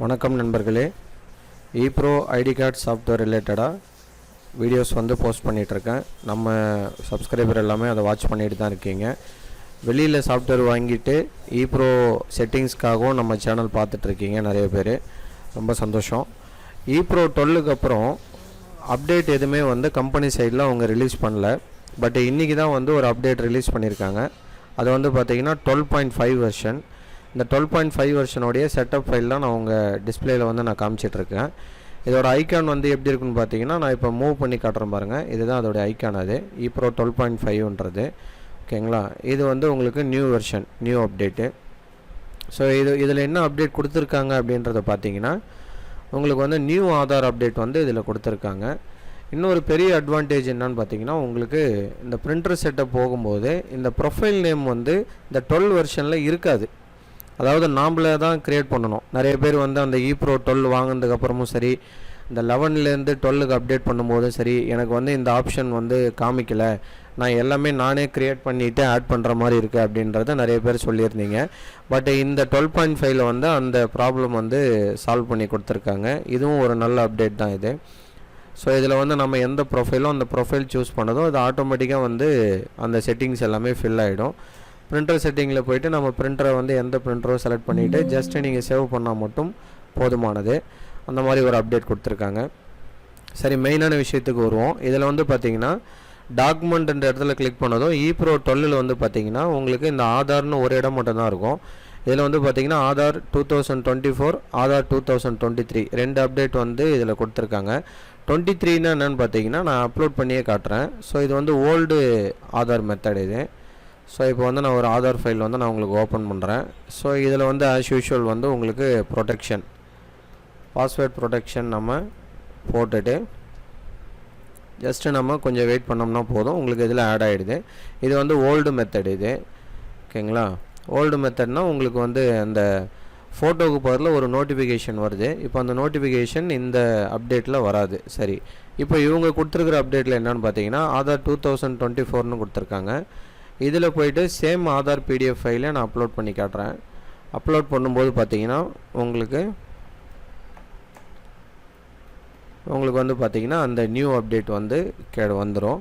வணக்கம் நண்பர்களே, ePro ID card software ரிலேட்டடாக வீடியோஸ் வந்து போஸ்ட் பண்ணிகிட்ருக்கேன். நம்ம சப்ஸ்கிரைபர் எல்லாமே அதை வாட்ச் பண்ணிட்டு தான் இருக்கீங்க. வெளியில் சாஃப்ட்வேர் வாங்கிட்டு ePro செட்டிங்ஸ்க்காகவும் நம்ம சேனல் பார்த்துட்ருக்கீங்க நிறைய பேர். ரொம்ப சந்தோஷம். ePro 12க்கு அப்புறம் அப்டேட் எதுவுமே வந்து கம்பெனி சைடில் அவங்க ரிலீஸ் பண்ணல. பட் இன்றைக்கி தான் வந்து ஒரு அப்டேட் ரிலீஸ் பண்ணியிருக்காங்க. அது வந்து பார்த்திங்கன்னா 12.5 வெர்ஷன். இந்த 12.5 வெர்ஷனோடைய செட்டப் ஃபைல் தான் நான் உங்கள் டிஸ்பிளேயில் வந்து நான் காமிச்சிட்ருக்கேன். இதோட ஐக்கான் வந்து எப்படி இருக்குன்னு பார்த்தீங்கன்னா, நான் இப்போ மூவ் பண்ணி காட்டுறேன் பாருங்கள். இதுதான் அதோடைய ஐக்கான். அது ePro 12.5ன்றது. ஓகேங்களா? இது வந்து உங்களுக்கு new version, new update. So இதில் என்ன அப்டேட் கொடுத்துருக்காங்க அப்படின்றத பார்த்தீங்கன்னா, உங்களுக்கு வந்து நியூ ஆதார் அப்டேட் வந்து இதில் கொடுத்துருக்காங்க. இன்னொரு பெரிய அட்வான்டேஜ் என்னன்னு பார்த்தீங்கன்னா, உங்களுக்கு இந்த பிரிண்டர் செட்டப் போகும்போது இந்த ப்ரொஃபைல் நேம் வந்து இந்த 12 வெர்ஷனில் இருக்காது. அதாவது நாம்ளே தான் க்ரியேட் பண்ணணும். நிறைய பேர் வந்து அந்த ePro 12 வாங்கினதுக்கப்புறமும் சரி, இந்த 11லேருந்து 12க்கு அப்டேட் பண்ணும்போதும் சரி, எனக்கு வந்து இந்த ஆப்ஷன் வந்து காமிக்கலை, நான் எல்லாமே நானே க்ரியேட் பண்ணிவிட்டு ஆட் பண்ணுற மாதிரி இருக்குது அப்படின்றத நிறைய பேர் சொல்லியிருந்தீங்க. பட் இந்த 12.5ல் வந்து அந்த ப்ராப்ளம் வந்து சால்வ் பண்ணி கொடுத்துருக்காங்க. இதுவும் ஒரு நல்ல அப்டேட் தான் இது. ஸோ இதில் வந்து நம்ம எந்த ப்ரொஃபைலோ அந்த ப்ரொஃபைல் சூஸ் பண்ணதும் அது ஆட்டோமேட்டிக்காக வந்து அந்த செட்டிங்ஸ் எல்லாமே ஃபில் ஆகிடும். பிரிண்டர் செட்டிங்கில் போய்ட்டு நம்ம பிரிண்டரை வந்து எந்த பிரிண்டரோ செலக்ட் பண்ணிவிட்டு ஜஸ்ட்டு நீங்கள் சேவ் பண்ணால் மட்டும் போதுமானது. அந்த மாதிரி ஒரு அப்டேட் கொடுத்துருக்காங்க. சரி, மெயினான விஷயத்துக்கு வருவோம். இதில் வந்து பார்த்திங்கன்னா, டாக்குமெண்ட்ன்ற இடத்துல கிளிக் பண்ணதும் ePro 12ல் வந்து பார்த்திங்கன்னா உங்களுக்கு இந்த ஆதார்னு ஒரு இடம் மட்டும்தான் இருக்கும். இதில் வந்து பார்த்திங்கன்னா ஆதார் 2024, ஆதார் 2023 ரெண்டு அப்டேட் வந்து இதில் கொடுத்துருக்காங்க. 23ன்னா என்னென்னு பார்த்தீங்கன்னா, நான் அப்லோட் பண்ணியே காட்டுறேன். ஸோ இது வந்து ஓல்டு ஆதார் மெத்தட் இது. ஸோ இப்போ வந்து நான் ஒரு ஆதார் ஃபைல் வந்து நான் உங்களுக்கு ஓப்பன் பண்ணுறேன். ஸோ இதில் வந்து ஆஸ் யூஷுவல் வந்து உங்களுக்கு ப்ரொடெக்ஷன், பாஸ்வேர்ட் ப்ரொடெக்ஷன் நம்ம போட்டுட்டு ஜஸ்ட்டு நம்ம கொஞ்சம் வெயிட் பண்ணோம்னா போதும், உங்களுக்கு இதில் ஆட் ஆகிடுது. இது வந்து ஓல்டு மெத்தட் இது. ஓகேங்களா? ஓல்டு மெத்தட்னால் உங்களுக்கு வந்து அந்த ஃபோட்டோவுக்கு பதில் ஒரு நோட்டிஃபிகேஷன் வருது. இப்போ அந்த நோட்டிஃபிகேஷன் இந்த அப்டேட்டில் வராது. சரி, இப்போ இவங்க கொடுத்துருக்குற அப்டேட்டில் என்னென்னு பார்த்தீங்கன்னா, ஆதார் 2024ன்னு கொடுத்துருக்காங்க. இதில் போய்ட்டு சேம் ஆதார் பிடிஎஃப் ஃபைலை நான் அப்லோட் பண்ணி காட்டுறேன். அப்லோட் பண்ணும்போது பார்த்தீங்கன்னா உங்களுக்கு வந்து பார்த்திங்கன்னா அந்த நியூ அப்டேட் வந்து வந்துடும்.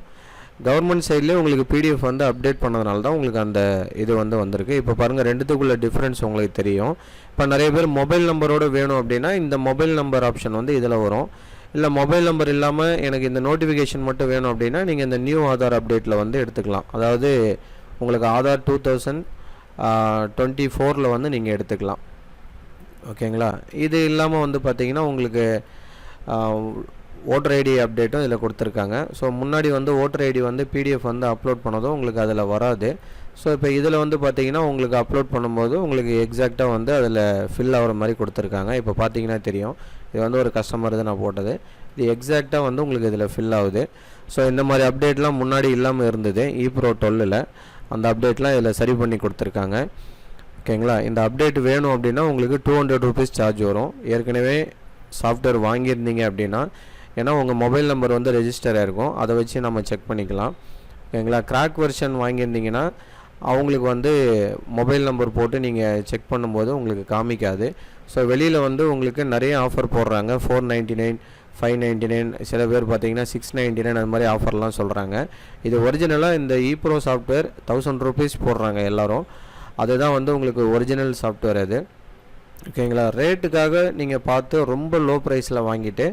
கவர்மெண்ட் சைட்லேயே உங்களுக்கு பிடிஎஃப் வந்து அப்டேட் பண்ணதுனால தான் உங்களுக்கு அந்த இது வந்து வந்திருக்கு. இப்போ பாருங்கள், ரெண்டுத்துக்குள்ள டிஃப்ரென்ஸ் உங்களுக்கு தெரியும். இப்போ நிறைய பேர் மொபைல் நம்பரோடு வேணும் அப்படின்னா இந்த மொபைல் நம்பர் ஆப்ஷன் வந்து இதில் வரும். இல்லை மொபைல் நம்பர் இல்லாமல் எனக்கு இந்த நோட்டிஃபிகேஷன் மட்டும் வேணும் அப்படின்னா நீங்கள் இந்த நியூ ஆதார் அப்டேட்டில் வந்து எடுத்துக்கலாம். அதாவது உங்களுக்கு ஆதார் 2024ல் வந்து நீங்கள் எடுத்துக்கலாம். ஓகேங்களா? இது இல்லாமல் வந்து பார்த்திங்கன்னா உங்களுக்கு ஓட்டர் ஐடி அப்டேட்டும் இதில் கொடுத்துருக்காங்க. ஸோ முன்னாடி வந்து ஓட்டர் ஐடி வந்து பிடிஎஃப் வந்து அப்லோட் பண்ணதும் உங்களுக்கு அதில் வராது. ஸோ இப்போ இதில் வந்து பார்த்திங்கன்னா உங்களுக்கு அப்லோட் பண்ணும்போது உங்களுக்கு எக்ஸாக்டாக வந்து அதில் ஃபில் ஆகிற மாதிரி கொடுத்துருக்காங்க. இப்போ பார்த்தீங்கன்னா தெரியும், இது வந்து ஒரு கஸ்டமர் தான் நான் போட்டது. இது எக்ஸாக்டாக வந்து உங்களுக்கு இதில் ஃபில் ஆகுது. ஸோ இந்த மாதிரி அப்டேட்லாம் முன்னாடி இல்லாமல் இருந்தது ePro 12ல். அந்த அப்டேட்லாம் இதில் சரி பண்ணி கொடுத்துருக்காங்க. ஓகேங்களா? இந்த அப்டேட் வேணும் அப்படின்னா உங்களுக்கு 200 ரூபீஸ் சார்ஜ் வரும். ஏற்கனவே சாஃப்ட்வேர் வாங்கியிருந்தீங்க அப்படின்னா, ஏன்னா உங்கள் மொபைல் நம்பர் வந்து ரெஜிஸ்டர் ஆகிருக்கும், அதை வச்சு நம்ம செக் பண்ணிக்கலாம். ஓகேங்களா? கிராக் வெர்ஷன் வாங்கியிருந்தீங்கன்னா அவங்களுக்கு வந்து மொபைல் நம்பர் போட்டு நீங்கள் செக் பண்ணும்போது உங்களுக்கு காமிக்காது. ஸோ வெளியில் வந்து உங்களுக்கு நிறைய ஆஃபர் போடுறாங்க. 499, 599, சில பேர் பார்த்தீங்கன்னா 699 அது மாதிரி ஆஃபர்லாம் சொல்கிறாங்க. இது ஒரிஜினலாக இந்த ePro சாஃப்ட்வேர் 1000 ரூபீஸ் போடுறாங்க எல்லோரும். அதுதான் வந்து உங்களுக்கு ஒரிஜினல் சாஃப்ட்வேர் அது. ஓகேங்களா? ரேட்டுக்காக நீங்கள் பார்த்து ரொம்ப லோ ப்ரைஸில் வாங்கிட்டு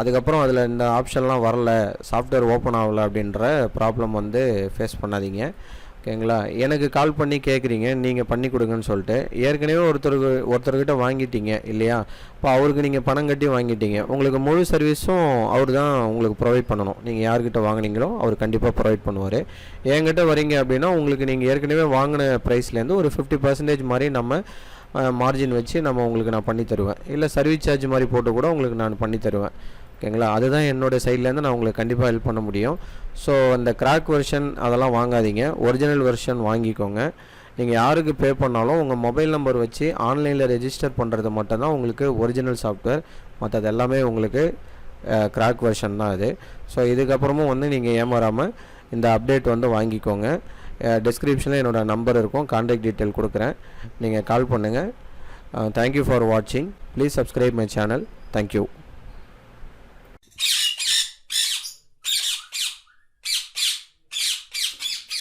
அதுக்கப்புறம் அதில் இந்த ஆப்ஷன்லாம் வரல, சாஃப்ட்வேர் ஓப்பன் ஆகலை அப்படின்ற ப்ராப்ளம் வந்து ஃபேஸ் பண்ணாதீங்க. ஓகேங்களா? எனக்கு கால் பண்ணி கேட்குறீங்க நீங்கள் பண்ணி கொடுங்கன்னு சொல்லிட்டு. ஏற்கனவே ஒருத்தர்கிட்ட வாங்கிட்டீங்க இல்லையா? இப்போ அவருக்கு நீங்கள் பணம் கட்டி வாங்கிட்டீங்க. உங்களுக்கு முழு சர்வீஸும் அவர் தான் உங்களுக்கு ப்ரொவைட் பண்ணணும். நீங்கள் யார்கிட்ட வாங்கினீங்களோ அவர் கண்டிப்பாக ப்ரொவைட் பண்ணுவார். என்கிட்ட வரீங்க அப்படின்னா உங்களுக்கு நீங்கள் ஏற்கனவே வாங்கின ப்ரைஸ்லேருந்து ஒரு 50% மாதிரி நம்ம மார்ஜின் வச்சு உங்களுக்கு நான் பண்ணி தருவேன். இல்லை சர்வீஸ் சார்ஜ் மாதிரி போட்டு கூட உங்களுக்கு நான் பண்ணி தருவேன். ஓகேங்களா? அதுதான் என்னோடய சைட்லேருந்து நான் உங்களுக்கு கண்டிப்பாக ஹெல்ப் பண்ண முடியும். ஸோ அந்த கிராக் வெர்ஷன் அதெல்லாம் வாங்காதீங்க, ஒரிஜினல் வெர்ஷன் வாங்கிக்கோங்க. நீங்கள் யாருக்கு பே பண்ணாலும் உங்கள் மொபைல் நம்பர் வச்சு ஆன்லைனில் ரெஜிஸ்டர் பண்ணுறது மட்டும்தான் உங்களுக்கு ஒரிஜினல் சாஃப்ட்வேர். மற்றது எல்லாமே உங்களுக்கு கிராக் வெர்ஷன் தான் அது. ஸோ இதுக்கப்புறமும் வந்து நீங்கள் ஏமாறாமல் இந்த அப்டேட் வந்து வாங்கிக்கோங்க. டிஸ்கிரிப்ஷனில் என்னோடய நம்பர் இருக்கும், கான்டாக்ட் டீட்டெயில் கொடுக்குறேன், நீங்கள் கால் பண்ணுங்கள். Thank you for watching. Please subscribe my channel. Thank you.